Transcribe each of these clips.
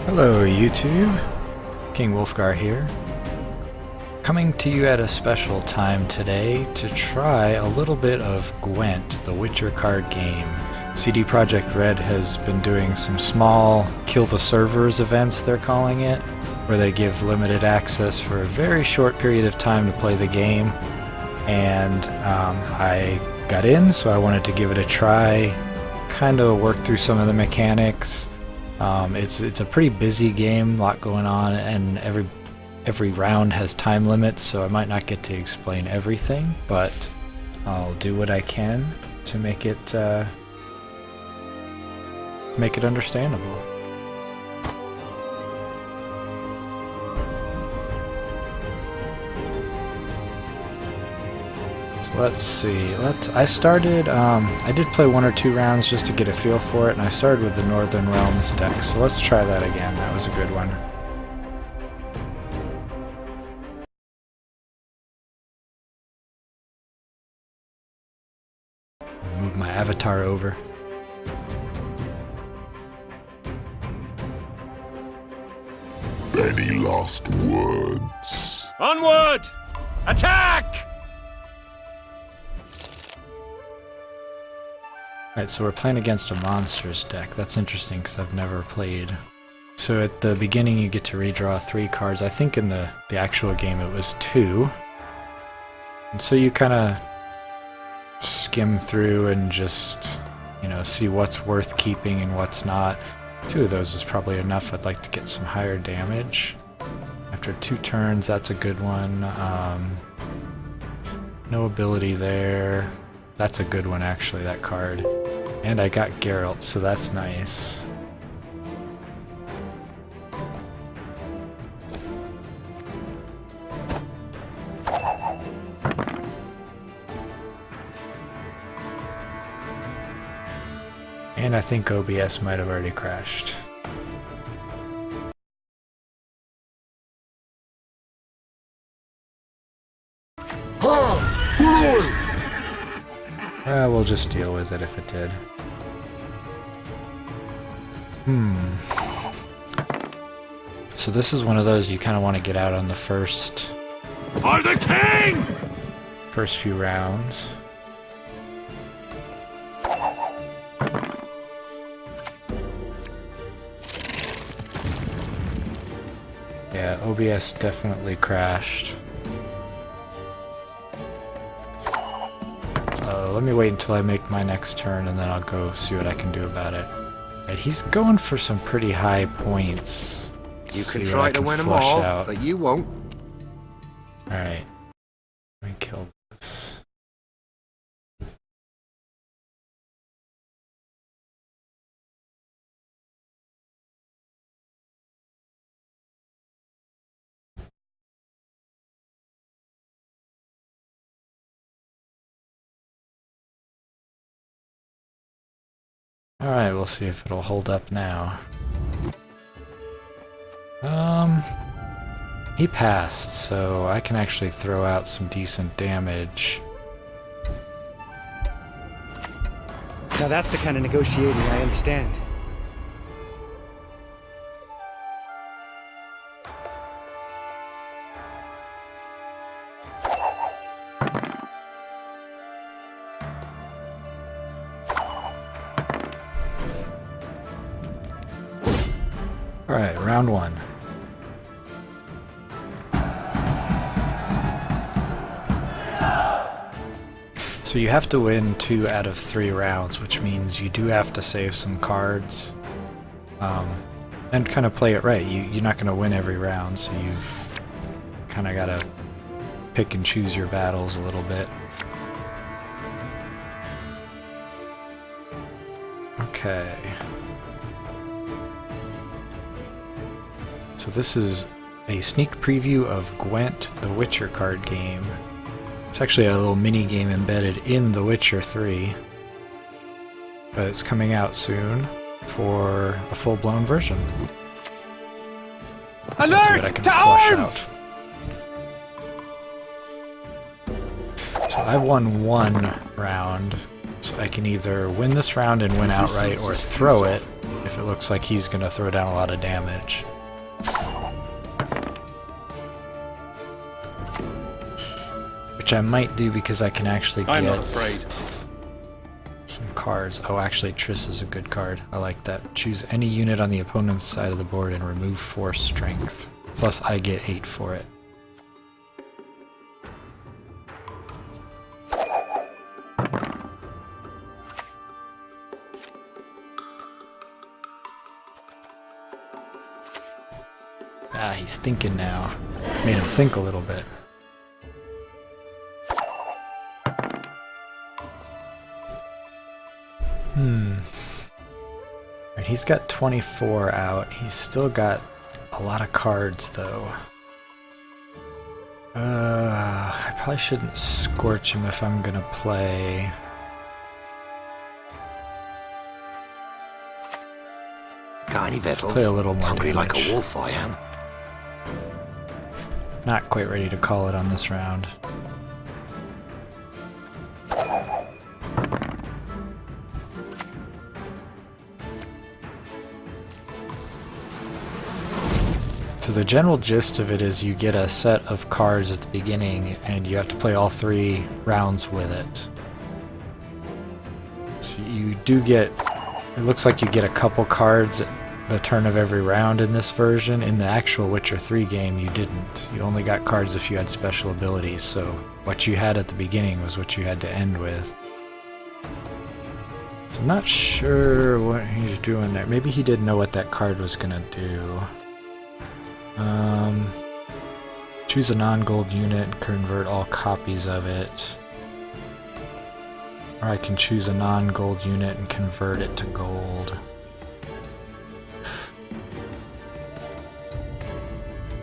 Hello YouTube, King Wolfgar here, coming to you at a special time today to try a little bit of Gwent, the Witcher card game. CD Projekt Red has been doing some small kill the servers events, they're calling it, where they give limited access for a very short period of time to play the game, and I got in, so I wanted to give it a try, kind of work through some of the mechanics. It's a pretty busy game, a lot going on, and every round has time limits, so I might not get to explain everything, but I'll do what I can to make it understandable. So let's see. I started. I did play one or two rounds just to get a feel for it, and I started with the Northern Realms deck. So let's try that again. That was a good one. Move my avatar over. Any last words? Onward! Attack! Alright, so we're playing against a monsters deck. That's interesting because I've never played. So at the beginning you get to redraw 3 cards. I think in the actual game it was 2. And so you kind of skim through and just, you know, see what's worth keeping and what's not. 2 of those is probably enough. I'd like to get some higher damage. After 2 turns, that's a good one. No ability there. That's a good one actually, that card. And I got Geralt, so that's nice. And I think OBS might have already crashed. We'll just deal with it if it did. So this is one of those you kind of want to get out on the first... For the king! First few rounds. Yeah, OBS definitely crashed. Let me wait until I make my next turn and then I'll go see what I can do about it. Right, he's going for some pretty high points. You can try to win them all, but you won't. Alright. Let me kill this. Alright, we'll see if it'll hold up now. He passed, so I can actually throw out some decent damage. Now that's the kind of negotiating I understand. Alright, round 1. So you have to win 2 out of 3 rounds, which means you do have to save some cards. And kind of play it right. You're not going to win every round, so you've kind of got to pick and choose your battles a little bit. Okay. So this is a sneak preview of Gwent, the Witcher card game. It's actually a little mini game embedded in The Witcher 3, but it's coming out soon for a full-blown version. Alert! To arms! So I've won 1 round, so I can either win this round and win outright, or throw it if if it looks like he's gonna throw down a lot of damage. Which I might do because I can actually get... I'm not afraid. some cards. Oh, actually, Triss is a good card. I like that. Choose any unit on the opponent's side of the board and remove 4 strength. Plus, I get 8 for it. Ah, he's thinking now. Made him think a little bit. Right, he's got 24 out. He's still got a lot of cards, though. I probably shouldn't scorch him if I'm gonna play. Got any victuals? Play a little more Hungry like damage. a wolf, I am. Not quite ready to call it on this round. So the general gist of it is you get a set of cards at the beginning and you have to play all 3 rounds with it. So you do get, it looks like you get a couple cards at the turn of every round in this version. In the actual Witcher 3 game you didn't. You only got cards if you had special abilities, so what you had at the beginning was what you had to end with. So I'm not sure what he's doing there. Maybe he didn't know what that card was gonna do. Choose a non-gold unit and convert all copies of it. Or I can choose a non-gold unit and convert it to gold.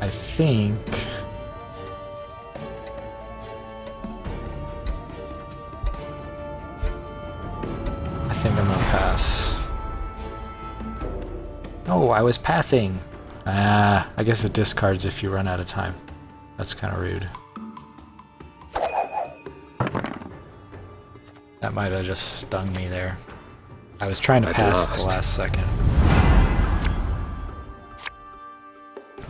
I think... I'm gonna pass. Oh, I was passing! Ah, I guess it discards if you run out of time. That's kind of rude. That might have just stung me there. I was trying to pass at the last second.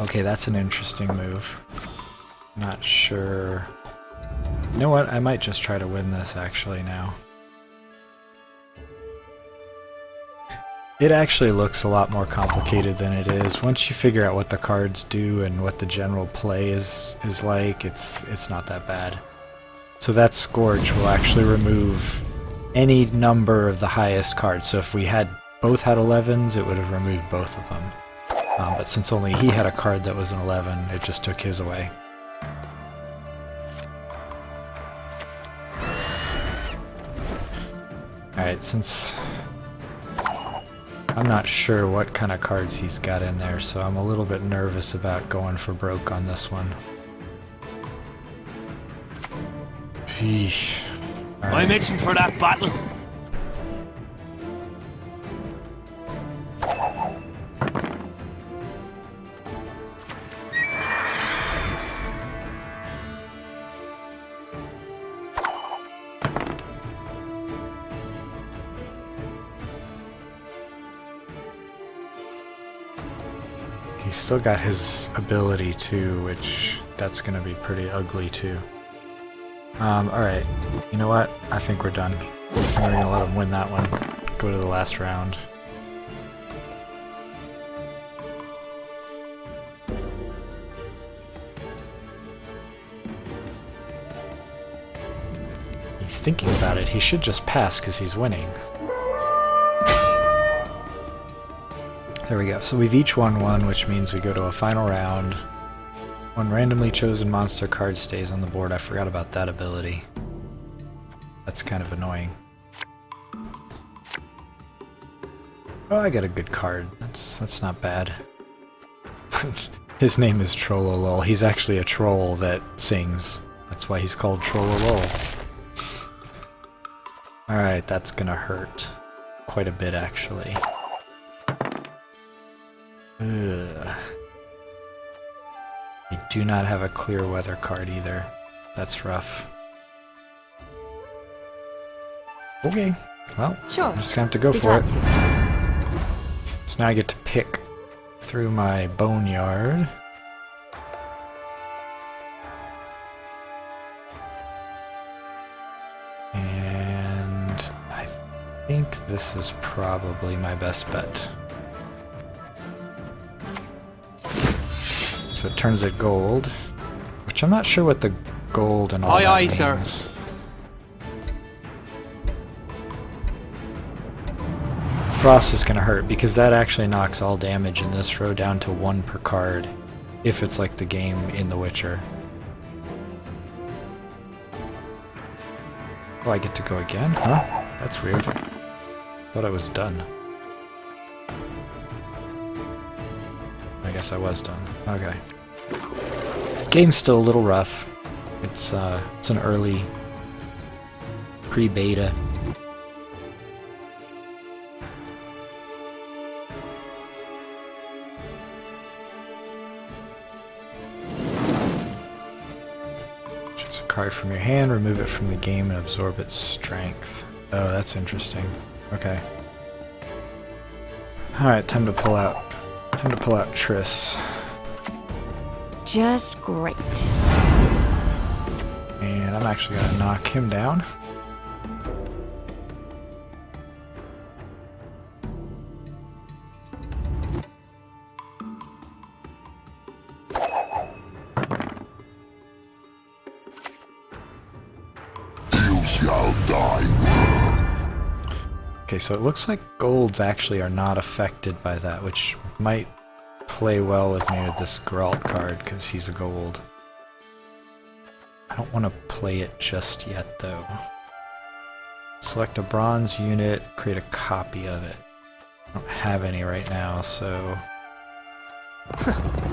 Okay, that's an interesting move. Not sure. You know what? I might just try to win this actually now. It actually looks a lot more complicated than it is. Once you figure out what the cards do and what the general play is like, it's not that bad. So that Scorch will actually remove any number of the highest cards. So if we had both had 11s, it would have removed both of them. But since only he had a card that was an 11, it just took his away. Alright, since I'm not sure what kind of cards he's got in there, so I'm a little bit nervous about going for broke on this one. Sheesh. Right. I'm itching for that battle. He's still got his ability too, which that's gonna be pretty ugly too. Alright. You know what? I think we're done. We're gonna let him win that one. Go to the last round. He's thinking about it. He should just pass because he's winning. There we go. So we've each won one, which means we go to a final round. One randomly chosen monster card stays on the board. I forgot about that ability. That's kind of annoying. Oh, I got a good card. That's not bad. His name is Trollolol. He's actually a troll that sings. That's why he's called Trollolol. Alright, that's gonna hurt. Quite a bit, actually. Ugh. I do not have a clear weather card either. That's rough. Okay, well, Sure. I'm just gonna have to go for it. So now I get to pick through my boneyard. And I think this is probably my best bet. So it turns it gold, which I'm not sure what the gold and all Aye, that aye, means. sir. Frost is going to hurt because that actually knocks all damage in this row down to 1 per card if it's like the game in The Witcher. Oh, I get to go again? Huh? That's weird. Thought I was done. I guess I was done. Okay. Game's still a little rough. It's an early pre-beta. Choose a card from your hand, remove it from the game, and absorb its strength. Oh, that's interesting. Okay. Alright, time to pull out Triss. Just great. And I'm actually gonna knock him down. You shall die. Okay, so it looks like golds actually are not affected by that, which might play well with me with this Geralt card, because he's a gold. I don't want to play it just yet, though. Select a bronze unit, create a copy of it. I don't have any right now, so...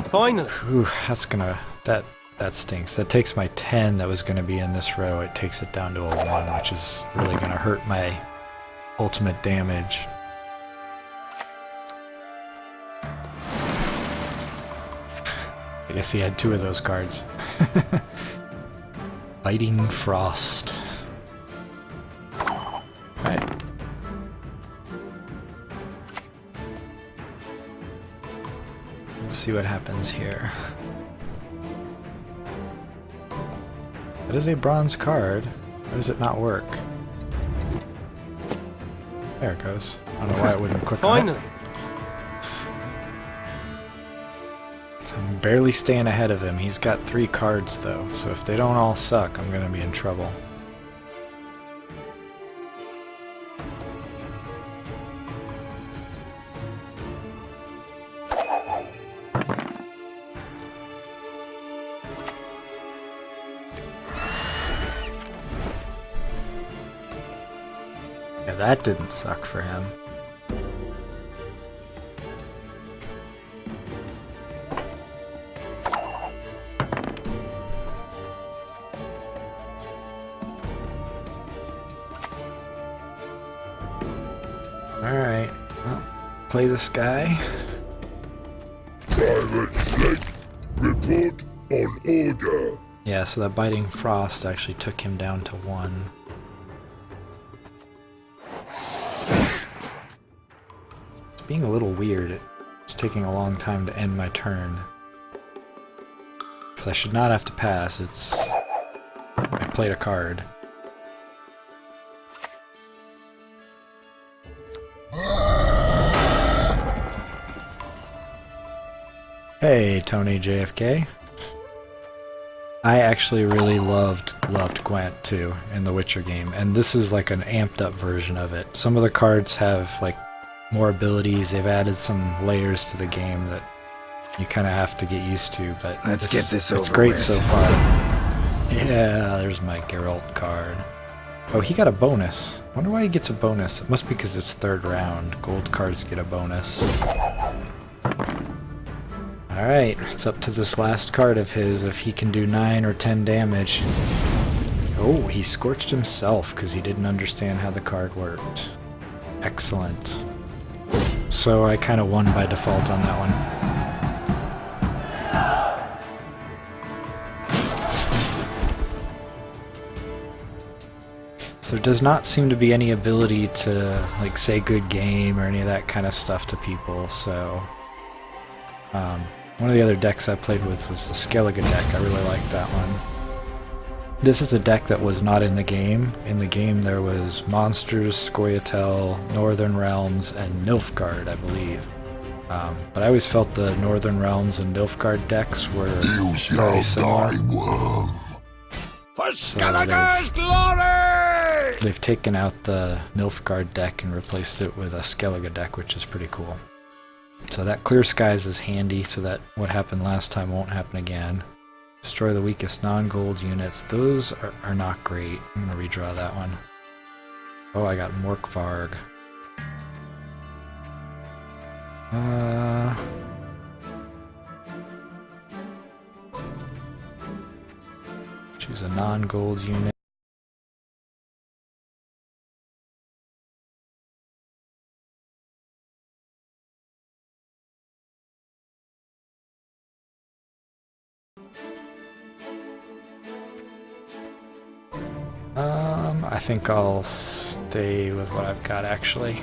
Finally. Ooh, that's gonna... That stinks. That takes my 10 that was gonna be in this row, it takes it down to a 1, which is really gonna hurt my ultimate damage. I guess he had 2 of those cards. Biting Frost. Right. Let's see what happens here. That is a bronze card. Why does it not work? There it goes. I don't know why it wouldn't click on it. Finally. I'm barely staying ahead of him. He's got 3 cards though, so if they don't all suck, I'm gonna be in trouble. Yeah, that didn't suck for him. Alright, well, play this guy. Private Snake, report on order. Yeah, so that Biting Frost actually took him down to 1. It's being a little weird. It's taking a long time to end my turn. Because I should not have to pass, it's... I played a card. Hey, Tony JFK. I actually really loved Gwent too in the Witcher game, and this is like an amped up version of it. Some of the cards have like more abilities, they've added some layers to the game that you kind of have to get used to, but Let's get this over it's great with. so far. Yeah, there's my Geralt card. Oh, he got a bonus. Wonder why he gets a bonus. It must be because it's 3rd round. Gold cards get a bonus. Alright, it's up to this last card of his if he can do 9 or 10 damage. Oh, he scorched himself because he didn't understand how the card worked. Excellent. So I kind of won by default on that one. So there does not seem to be any ability to like say good game or any of that kind of stuff to people, so one of the other decks I played with was the Skellige deck. I really liked that one. This is a deck that was not in the game. In the game there was Monsters, Scoia'tael, Northern Realms, and Nilfgaard, I believe. But I always felt the Northern Realms and Nilfgaard decks were very similar. For Skellige's glory! They've taken out the Nilfgaard deck and replaced it with a Skellige deck, which is pretty cool. So that Clear Skies is handy so that what happened last time won't happen again. Destroy the weakest non-gold units. Those are not great. I'm going to redraw that one. Oh, I got Morkvarg. Choose a non-gold unit. I think I'll stay with what I've got actually.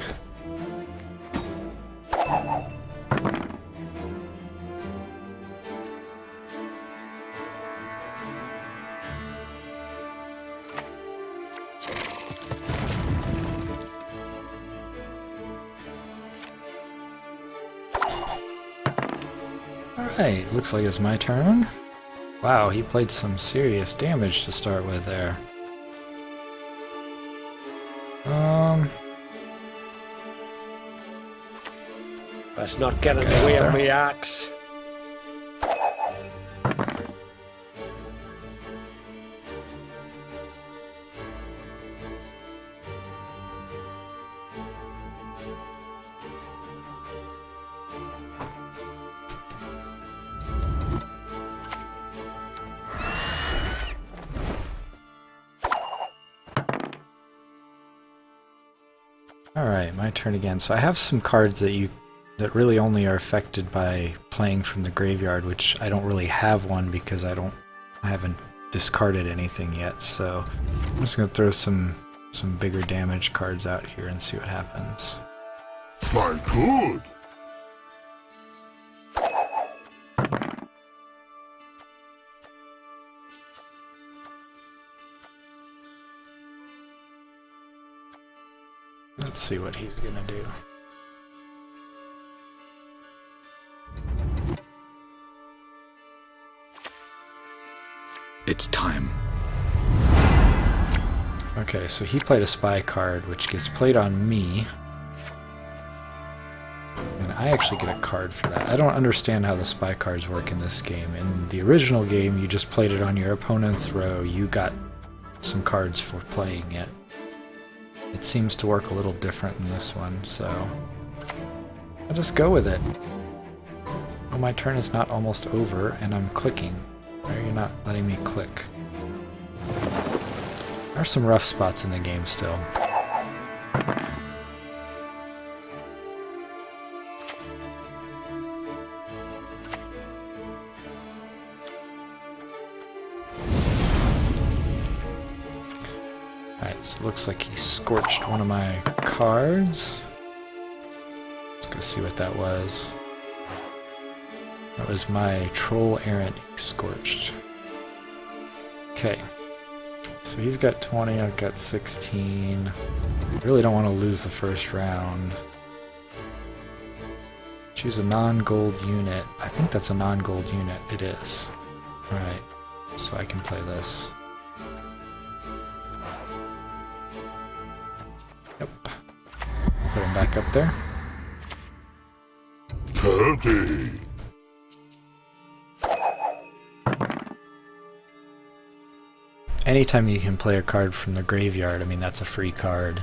Alright, looks like it's my turn. Wow, he played some serious damage to start with there. Best not get in the way of me axe. Alright, my turn again. So I have some cards that really only are affected by playing from the graveyard, which I don't really have one because I haven't discarded anything yet. So I'm just gonna throw some bigger damage cards out here and see what happens. I could. Let's see what he's gonna do. It's time. Okay, so he played a spy card, which gets played on me. And I actually get a card for that. I don't understand how the spy cards work in this game. In the original game, you just played it on your opponent's row. You got some cards for playing it. It seems to work a little different in this one, so I'll just go with it. Oh, my turn is not almost over, and I'm clicking. Why are you not letting me click? There are some rough spots in the game still. Alright, so it looks like he scorched one of my cards. Let's go see what that was. That was my Troll Errant he scorched. Okay. So he's got 20, I've got 16. Really don't want to lose the first round. Choose a non-gold unit. I think that's a non-gold unit. It is. Alright, so I can play this. Yep. Put him back up there. 30. Anytime you can play a card from the graveyard, I mean, that's a free card.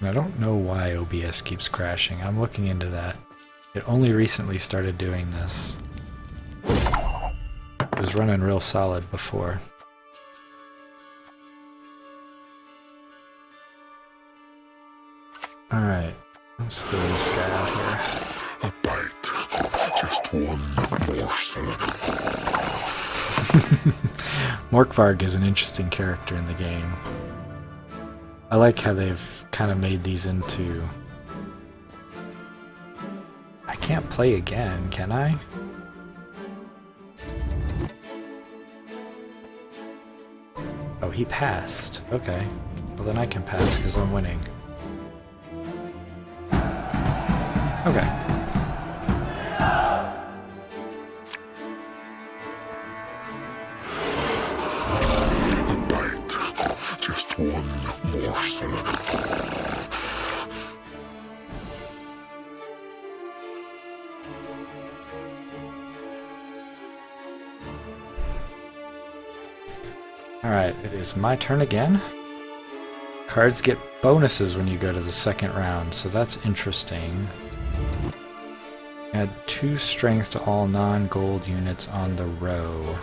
I don't know why OBS keeps crashing. I'm looking into that. It only recently started doing this. It was running real solid before. Alright, Let's throw this guy out here. A bite. Just one morsel. Morkvarg is an interesting character in the game. I like how they've kind of made these into... I can't play again, can I? Oh, he passed. Okay. Well, then I can pass because I'm winning. Okay. A bite. Just one morsel. Alright, it is my turn again. Cards get bonuses when you go to the second round, so that's interesting. Add 2 strength to all non-gold units on the row.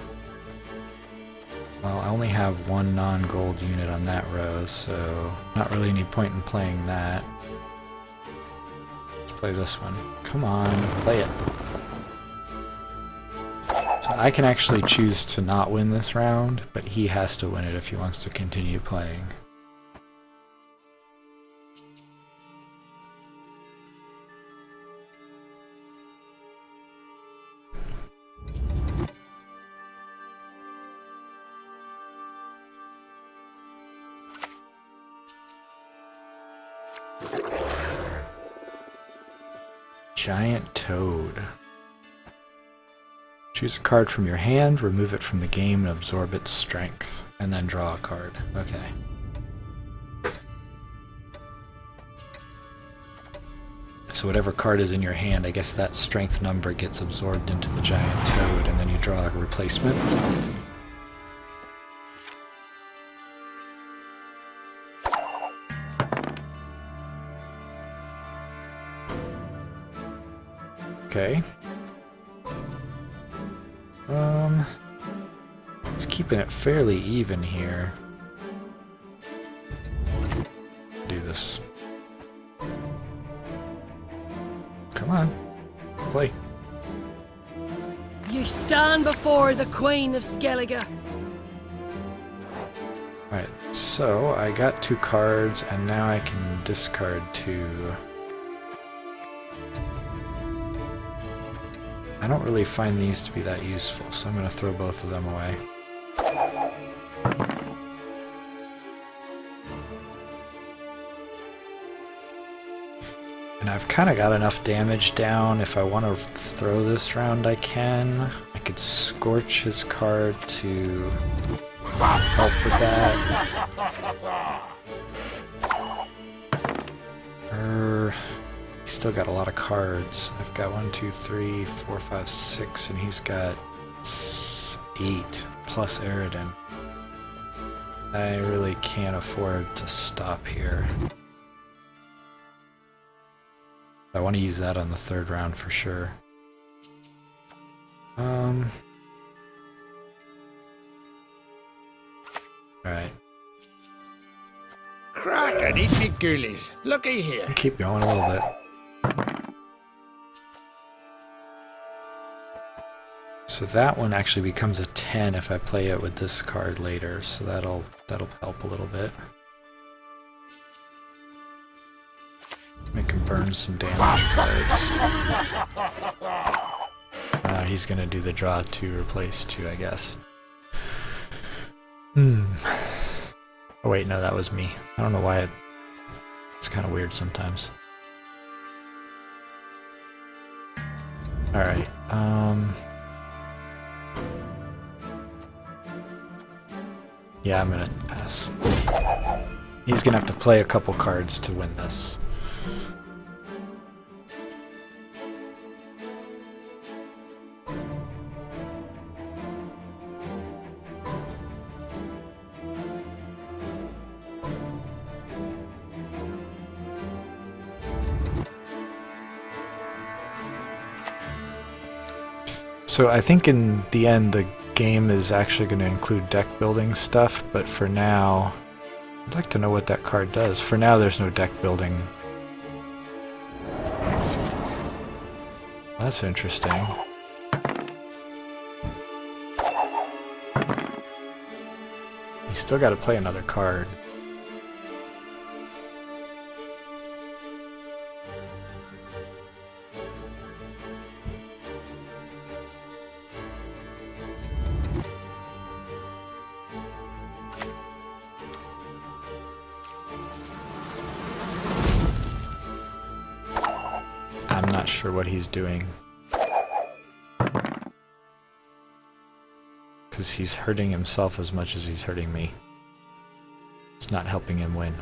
Well, I only have 1 non-gold unit on that row, so not really any point in playing that. Let's play this one. Come on, play it. So I can actually choose to not win this round, but he has to win it if he wants to continue playing. Giant Toad. Choose a card from your hand, remove it from the game, and absorb its strength. And then draw a card. Okay. So whatever card is in your hand, I guess that strength number gets absorbed into the Giant Toad, and then you draw a replacement. Okay. It's keeping it fairly even here. Do this. Come on. Play. You stand before the Queen of Skellige. Alright, so I got 2 cards, and now I can discard 2. I don't really find these to be that useful, so I'm going to throw both of them away. And I've kind of got enough damage down. If I want to throw this round, I can. I could Scorch his card to help with that. He's still got a lot of cards. I've got 1, 2, 3, 4, 5, 6, and he's got 8 plus Eridan. I really can't afford to stop here. I want to use that on the 3rd round for sure. Alright. Crack and eat me ghoulies. Looky here. Keep going a little bit. So that one actually becomes a 10 if I play it with this card later, so that'll help a little bit. Make him burn some damage cards. He's gonna do the draw 2, replace 2, I guess. Oh wait, no, that was me. I don't know why it's kind of weird sometimes. Alright, yeah, I'm gonna pass. He's gonna have to play a couple cards to win this. So I think in the end the game is actually going to include deck building stuff, but for now, I'd like to know what that card does. For now there's no deck building That's interesting. He's still got to play another card. I'm not sure what he's doing. Because he's hurting himself as much as he's hurting me. It's not helping him win.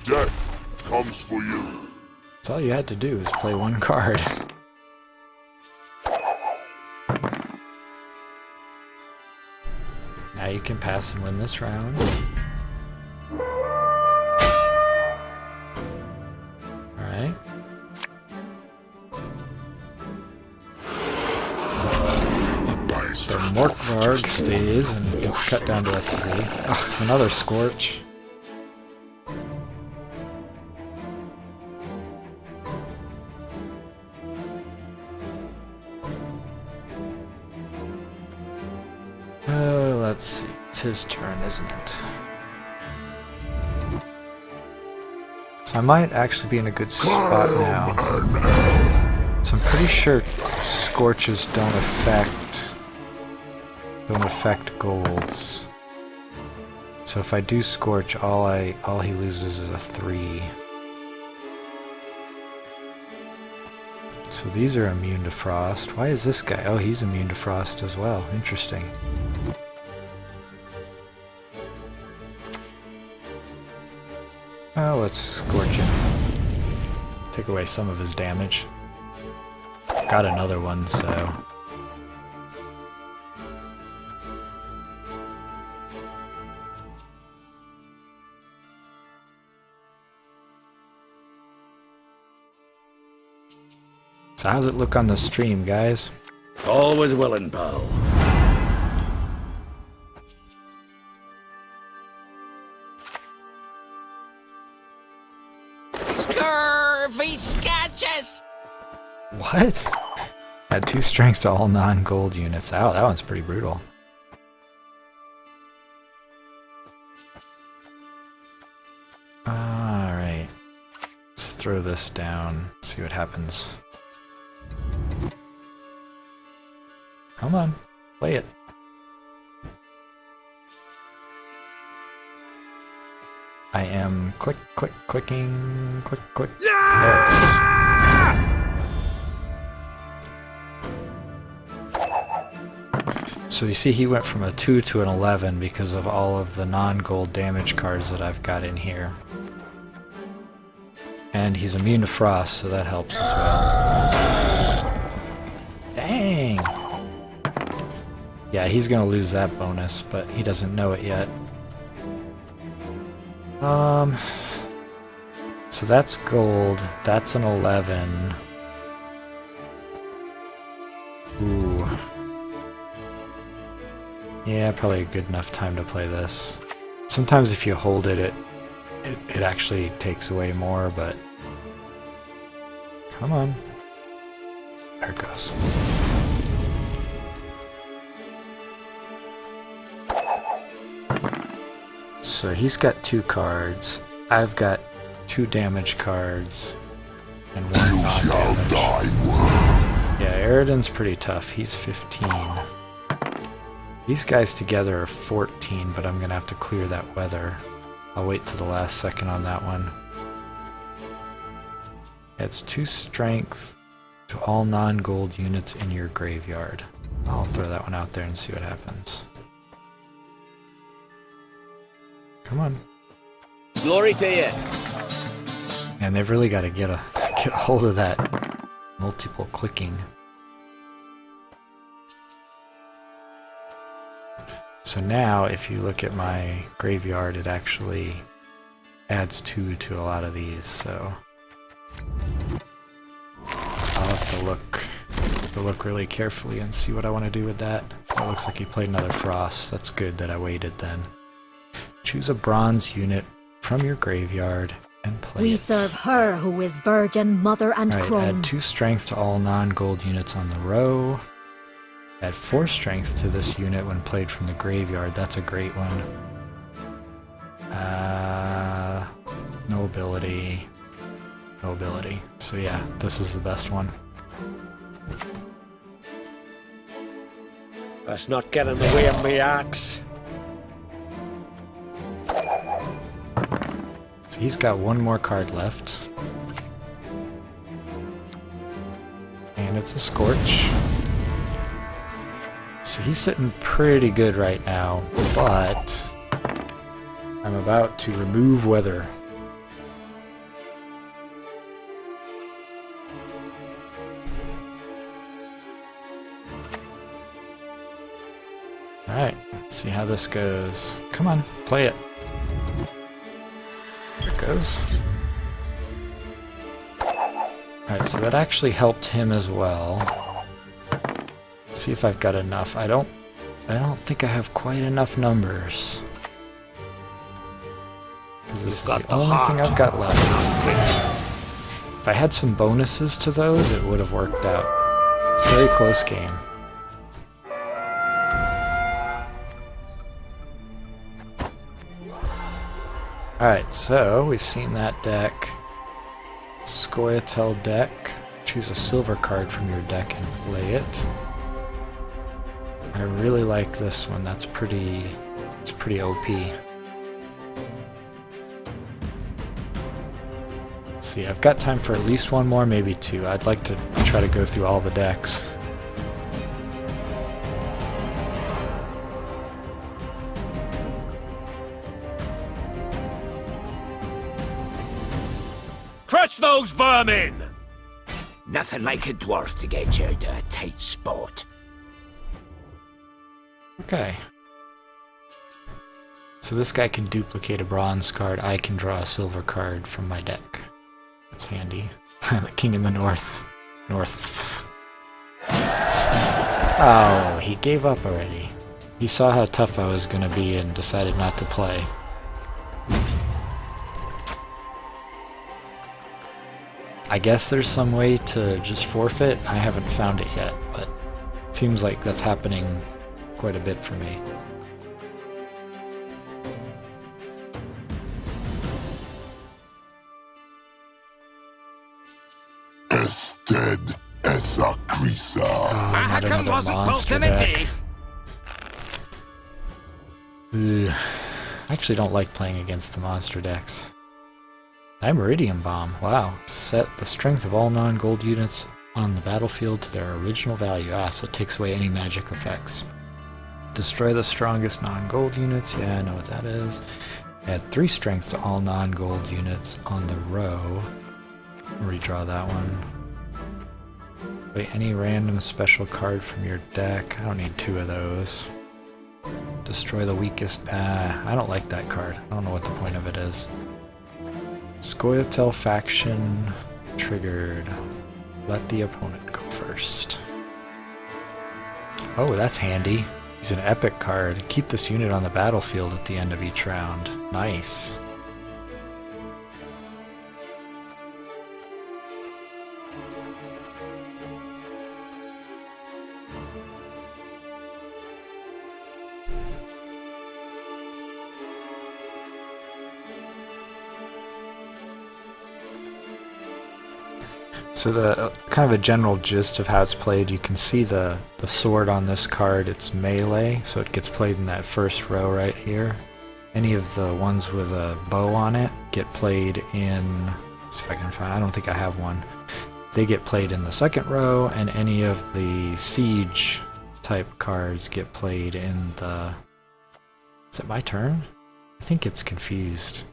Death comes for you. That's all you had to do is play one card. Now you can pass and win this round. Alright. So Morkvarg stays and gets cut down to a 3. Ugh, another Scorch. Let's see. It's his turn, isn't it? So I might actually be in a good spot now. So I'm pretty sure Scorches don't affect golds. So if I do Scorch, all he loses is a 3. So these are immune to frost. Why is this guy? Oh, he's immune to frost as well. Interesting. Oh, let's Scorch him. Take away some of his damage. Got another one, so... So how's it look on the stream, guys? Always willing, pal. Scurvy sketches! What? Add 2 strength to all non-gold units. Ow, that one's pretty brutal. Alright. Let's throw this down, see what happens. Come on, play it. I am clicking, click. There it goes. So you see he went from a 2 to an 11 because of all of the non-gold damage cards that I've got in here. And he's immune to frost, so that helps as well. Dang! Yeah, he's gonna lose that bonus, but he doesn't know it yet. So that's gold, that's an 11. Ooh. Yeah, probably a good enough time to play this. Sometimes if you hold it, it actually takes away more, but... Come on. There it goes. So he's got 2 cards. I've got 2 damage cards and 1 non-damage. Yeah, Eridan's pretty tough. He's 15. These guys together are 14, but I'm gonna have to clear that weather. I'll wait till the last second on that one. It's 2 strength to all non-gold units in your graveyard. I'll throw that one out there and see what happens. Come on. Glory to you. And they've really got to get a hold of that multiple clicking. So now, if you look at my graveyard, it actually adds 2 to a lot of these, so I'll have to look really carefully and see what I want to do with that. It looks like he played another Frost. That's good that I waited then. Choose a bronze unit from your graveyard and play We it. serve her who is virgin, mother, and Alright, crone. add 2 strength to all non-gold units on the row. Add 4 strength to this unit when played from the graveyard. That's a great one. No ability. No ability. So yeah, this is the best one. Let's not get in the way of me axe. So he's got 1 more card left. And it's a Scorch. So he's sitting pretty good right now, but I'm about to remove Weather. Alright, let's see how this goes. Come on, play it. There it goes. Alright, so that actually helped him as well. Let's see if I've got enough. I don't think I have quite enough numbers. Because this is the only thing I've got left. If I had some bonuses to those, it would have worked out. Very close game. Alright, so we've seen that deck. Scoia'tael deck. Choose a silver card from your deck and play it. I really like this one. It's pretty OP. Let's see, I've got time for at least 1 more, maybe 2. I'd like to try to go through all the decks. Crush those vermin! Nothing like a dwarf to get you out of a tight spot. Okay. So this guy can duplicate a bronze card. I can draw a silver card from my deck. That's handy. The King in the North. North. Oh, he gave up already. He saw how tough I was gonna be and decided not to play. I guess there's some way to just forfeit. I haven't found it yet, but it seems like that's happening quite a bit for me. Ested esa crisa. Not another monster deck. Ugh. I actually don't like playing against the monster decks. Meridian Bomb. Wow. Set the strength of all non-gold units on the battlefield to their original value. So it takes away any magic effects. Destroy the strongest non-gold units. Yeah, I know what that is. Add 3 strength to all non-gold units on the row. Redraw that one. Play any random special card from your deck. I don't need 2 of those. Destroy the weakest. I don't like that card. I don't know what the point of it is. Scoia'tael faction triggered. Let the opponent go first. Oh, that's handy. He's an epic card. Keep this unit on the battlefield at the end of each round. Nice. So the kind of a general gist of how it's played, you can see the sword on this card, it's melee, so it gets played in that first row right here. Any of the ones with a bow on it get played in, let's see if I can find, I don't think I have one. They get played in the second row, and any of the siege type cards get played in the... Is it my turn? I think it's confused.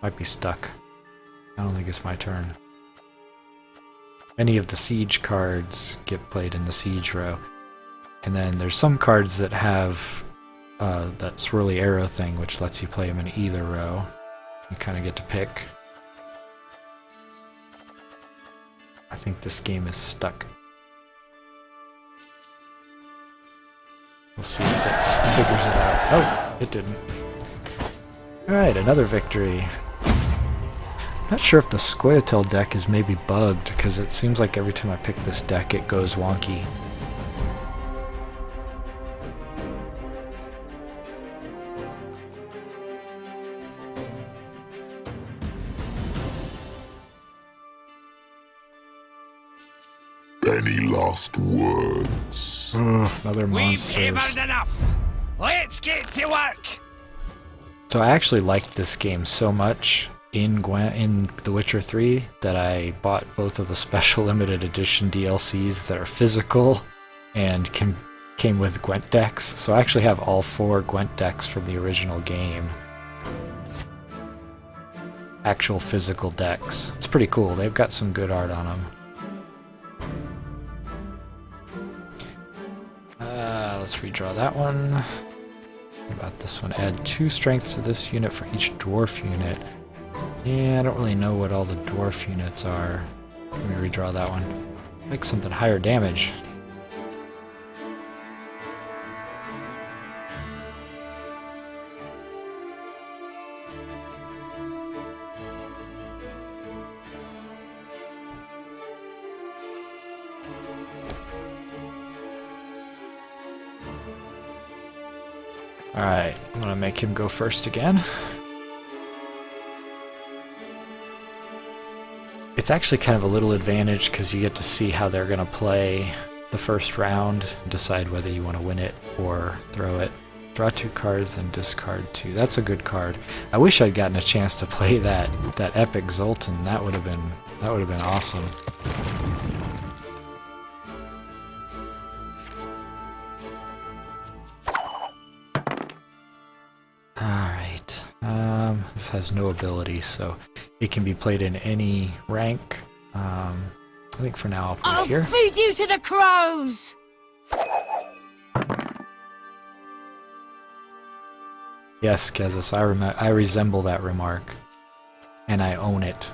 Might be stuck. I don't think it's my turn. Any of the siege cards get played in the siege row. And then there's some cards that have that swirly arrow thing, which lets you play them in either row. You kind of get to pick. I think this game is stuck. We'll see if it figures it out. Oh, it didn't. Alright, another victory. Not sure if the Scoia'tael deck is maybe bugged, because it seems like every time I pick this deck it goes wonky. Any last words? Ugh, another We've monsters. hammered enough. Let's get to work. So I actually liked this game so much in Gwent, in The Witcher 3, that I bought both of the special limited edition DLCs that are physical and came with Gwent decks. So I actually have all 4 Gwent decks from the original game. Actual physical decks. It's pretty cool. They've got some good art on them. Let's redraw that one. What about this one? Add 2 strength to this unit for each dwarf unit. Yeah, I don't really know what all the dwarf units are. Let me redraw that one. Like something higher damage. Alright, I'm gonna make him go first again. It's actually kind of a little advantage because you get to see how they're gonna play the first round and decide whether you want to win it or throw it. Draw 2 cards and discard 2. That's a good card. I wish I'd gotten a chance to play that epic Zoltan. That would have been awesome. Alright, this has no ability, so it can be played in any rank. I think for now I'll put it here. I'll feed you to the crows! Yes, Kezis, I resemble that remark. And I own it.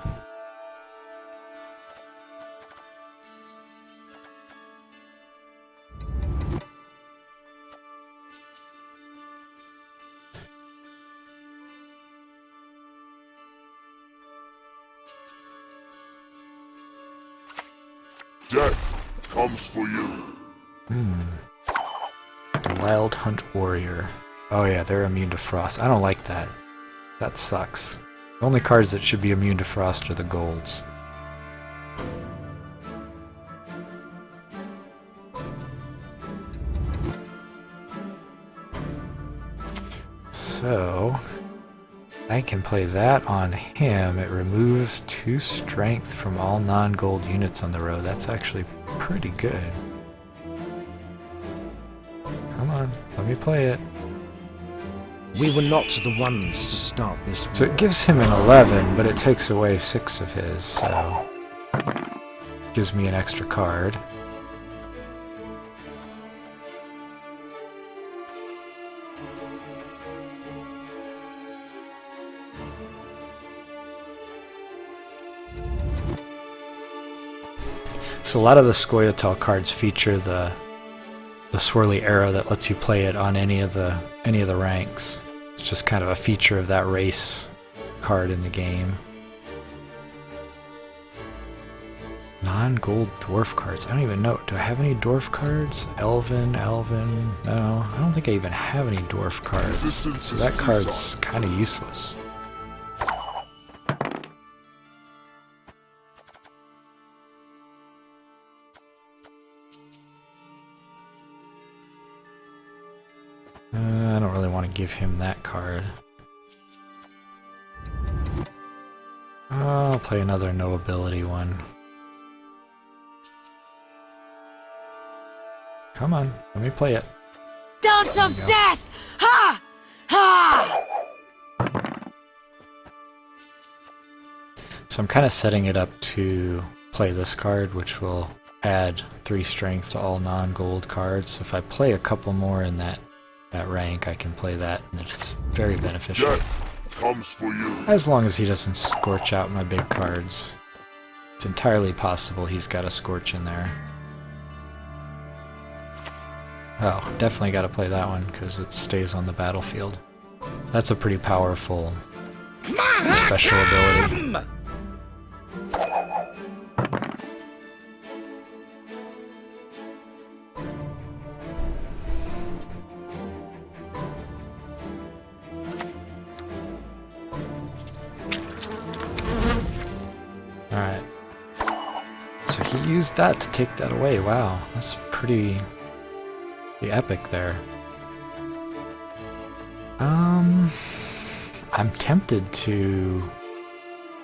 Death comes for you. The Wild Hunt Warrior. Oh yeah, they're immune to frost. I don't like that. That sucks. The only cards that should be immune to frost are the golds. So I can play that on him. It removes 2 strength from all non-gold units on the road. That's actually pretty good. Come on, let me play it. We were not the ones to start this war. So it gives him an 11, but it takes away 6 of his, so gives me an extra card. So a lot of the Scoia'tael cards feature the swirly arrow that lets you play it on any of the ranks. It's just kind of a feature of that race card in the game. Non-gold dwarf cards. I don't even know. Do I have any dwarf cards? Elven. No, I don't think I even have any dwarf cards. So that card's kind of useless. I don't really want to give him that card. I'll play another no ability one. Come on, let me play it. Dance of death! Ha! Ha! So I'm kind of setting it up to play this card, which will add 3 strength to all non-gold cards. So if I play a couple more in that rank, I can play that, and it's very beneficial. Death comes for you. As long as he doesn't scorch out my big cards. It's entirely possible he's got a scorch in there. Oh, definitely got to play that one because it stays on the battlefield. That's a pretty powerful special ability. Alright. So he used that to take that away. Wow, that's pretty epic there. I'm tempted to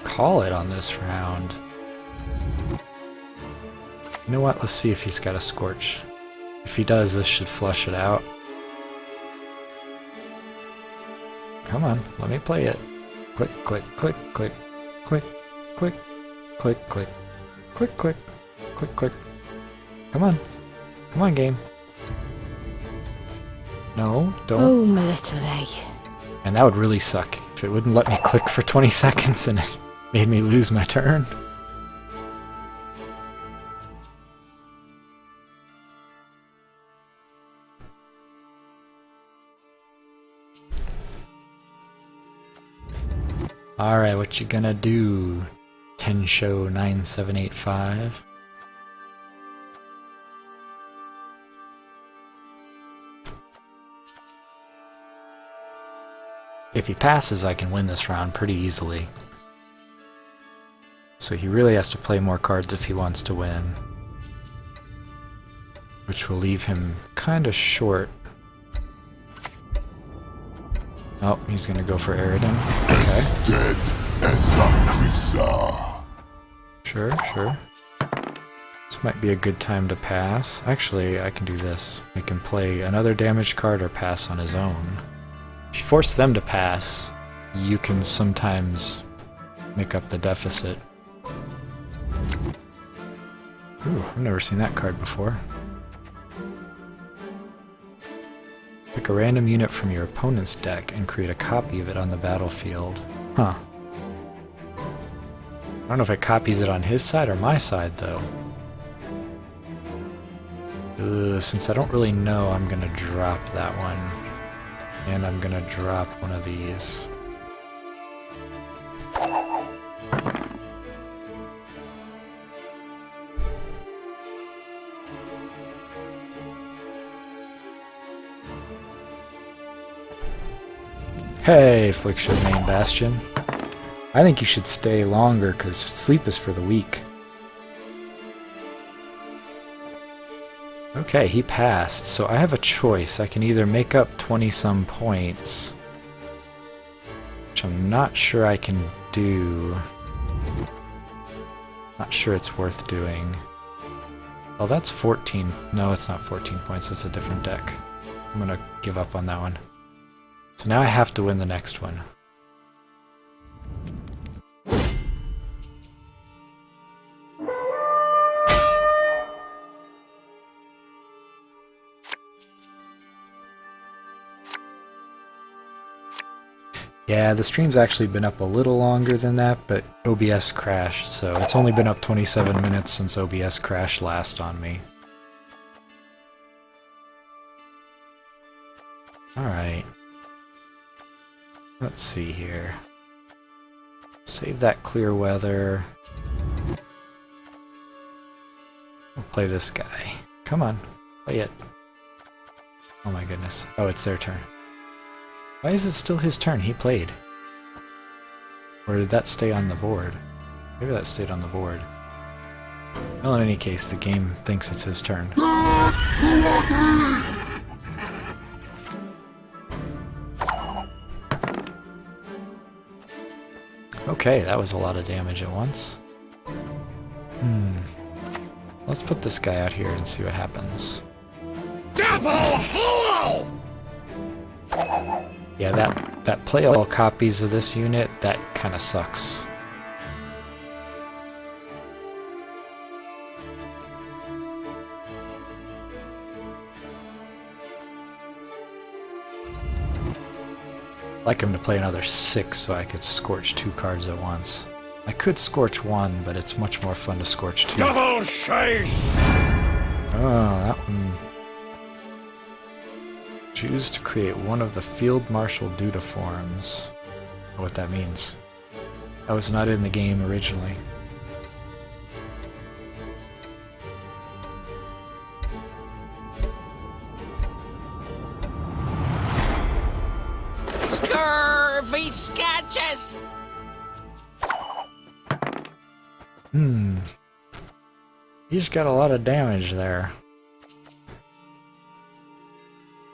call it on this round. You know what? Let's see if he's got a scorch. If he does, this should flush it out. Come on, let me play it. Click, click, click, click, click, click, click, click, click, click, click, click. Come on. Come on, game. No, don't. Oh, my little egg. And that would really suck if it wouldn't let me click for 20 seconds and it made me lose my turn. Alright, what you gonna do? Tensho 9785. If he passes, I can win this round pretty easily. So he really has to play more cards if he wants to win. Which will leave him kinda short. Oh, he's gonna go for Eridan. Okay. Dead as a creature. Sure, sure. This might be a good time to pass. Actually, I can do this. I can play another damaged card or pass on his own. If you force them to pass, you can sometimes make up the deficit. Ooh, I've never seen that card before. Pick a random unit from your opponent's deck and create a copy of it on the battlefield. Huh. I don't know if it copies it on his side or my side, though. Since I don't really know, I'm gonna drop that one. And I'm gonna drop one of these. Hey, Affliction Main Bastion. I think you should stay longer, because sleep is for the weak. Okay, he passed, so I have a choice. I can either make up 20-some points, which I'm not sure I can do. Not sure it's worth doing. Oh, that's 14. No, it's not 14 points. It's a different deck. I'm gonna give up on that one. So now I have to win the next one. Yeah, the stream's actually been up a little longer than that, but OBS crashed, so it's only been up 27 minutes since OBS crashed last on me. Alright. Let's see here. Save that clear weather. We'll play this guy. Come on, play it. Oh my goodness. Oh, it's their turn. Why is it still his turn? He played. Or did that stay on the board? Maybe that stayed on the board. Well, in any case, the game thinks it's his turn. Okay, that was a lot of damage at once. Let's put this guy out here and see what happens. Double hole! Yeah, that play all copies of this unit, that kind of sucks. like him to play another 6 so I could scorch 2 cards at once. I could scorch 1, but it's much more fun to scorch 2. Double chase! Oh, that one. Choose to create one of the Field Marshal Dudiforms. I don't know what that means. That was not in the game originally. Scurvy sketches! He's got a lot of damage there.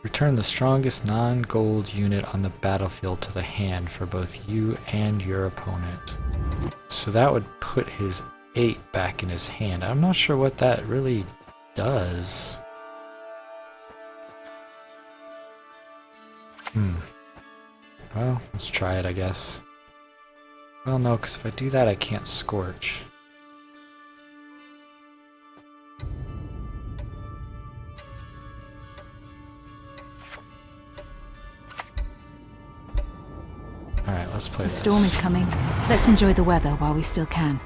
Return the strongest non-gold unit on the battlefield to the hand for both you and your opponent. So that would put his 8 back in his hand. I'm not sure what that really does. Well, let's try it, I guess. Well, no, because if I do that, I can't scorch. Alright, let's play this. The storm is coming. Let's enjoy the weather while we still can.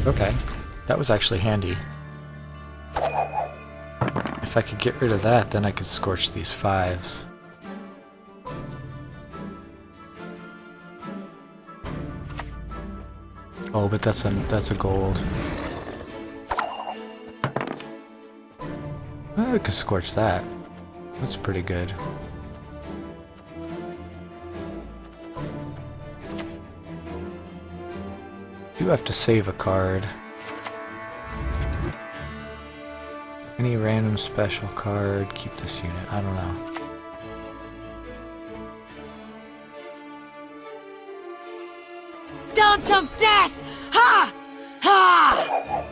Okay, that was actually handy. If I could get rid of that, then I could scorch these 5s. Oh, but that's a gold. I could scorch that. That's pretty good. Do have to save a card. Any random special card, keep this unit. I don't know. Dance of death! Ha! Ha!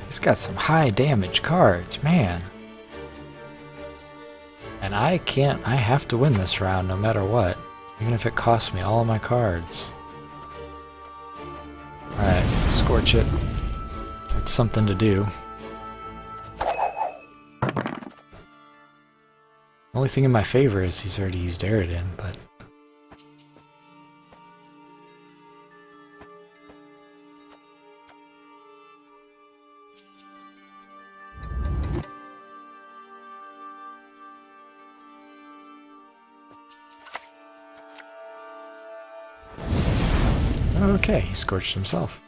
He's got some high damage cards, man. And I have to win this round no matter what. Even if it costs me all of my cards. Alright, scorch it. It's something to do. Only thing in my favor is he's already used Aridin, but... Okay, he scorched himself.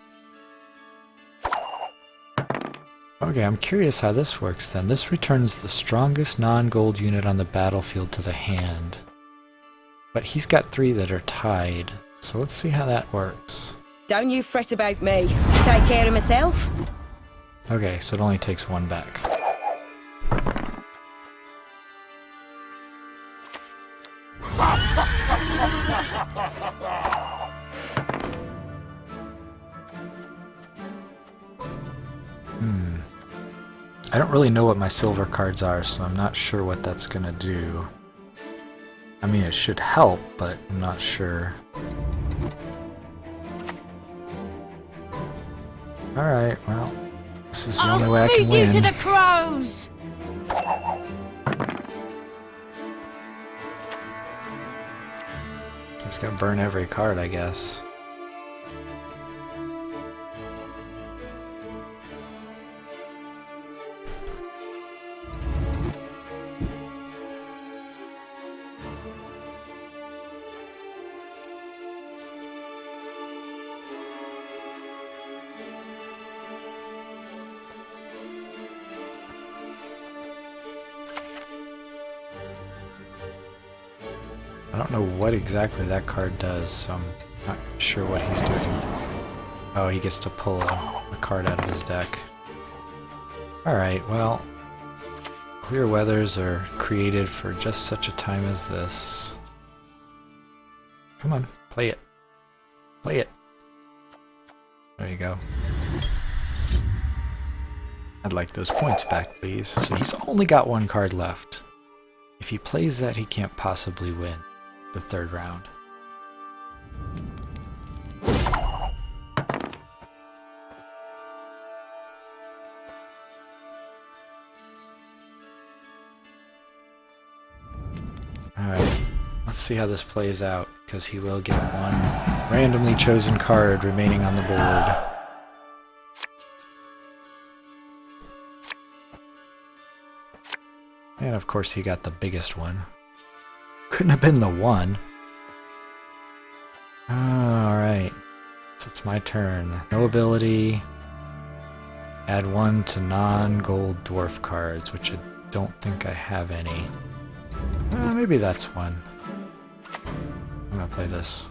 Okay, I'm curious how this works then. This returns the strongest non-gold unit on the battlefield to the hand. But he's got 3 that are tied, so let's see how that works. Don't you fret about me. Take care of myself. Okay, so it only takes 1 back. I don't really know what my silver cards are, so I'm not sure what that's gonna do. I mean, it should help, but I'm not sure. Alright, well, this is the only way I can I'll feed you to win. the crows! Just gonna burn every card, I guess. I don't know what exactly that card does, so I'm not sure what he's doing. Oh, he gets to pull a card out of his deck. Alright, well, clear weathers are created for just such a time as this. Come on, play it. Play it. There you go. I'd like those points back, please. So he's only got 1 card left. If he plays that, he can't possibly win the 3rd round. see how this plays out, because he will get one randomly chosen card remaining on the board. And of course he got the biggest one. Couldn't have been the one. Alright. So it's my turn. No ability. Add 1 to non-gold dwarf cards, which I don't think I have any. Maybe that's one. I'm gonna play this.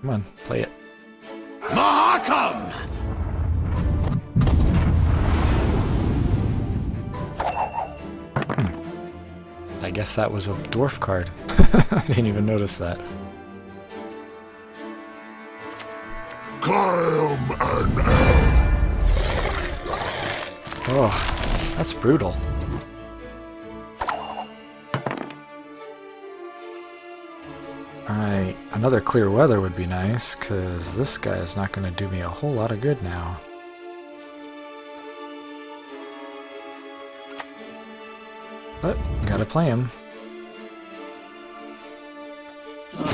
Come on, play it. Mahakam! I guess that was a dwarf card. I didn't even notice that. Come and help. Oh, that's brutal. Alright, another clear weather would be nice, because this guy is not going to do me a whole lot of good now. But, gotta play him.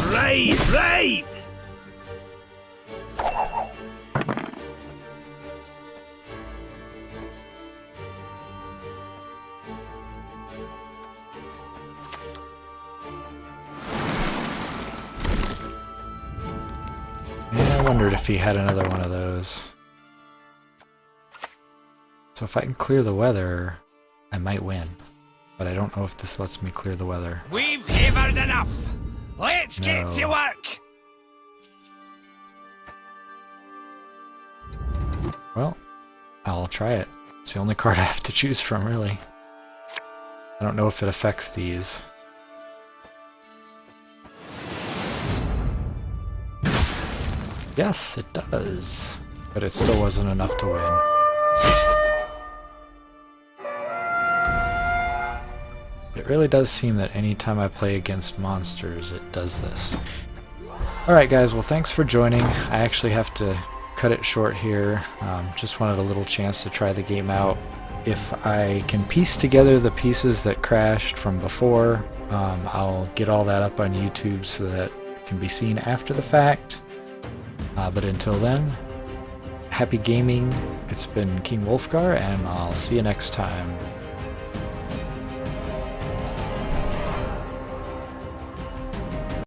Right, right! Yeah, I wondered if he had another one of those. So if I can clear the weather, I might win. But I don't know if this lets me clear the weather. We've heavered enough! Let's get to work! Well, I'll try it. It's the only card I have to choose from, really. I don't know if it affects these. Yes, it does. But it still wasn't enough to win. It really does seem that anytime I play against monsters, it does this. Alright guys, well thanks for joining. I actually have to cut it short here. Just wanted a little chance to try the game out. If I can piece together the pieces that crashed from before, I'll get all that up on YouTube so that it can be seen after the fact. But until then, happy gaming. It's been King Wolfgar, and I'll see you next time.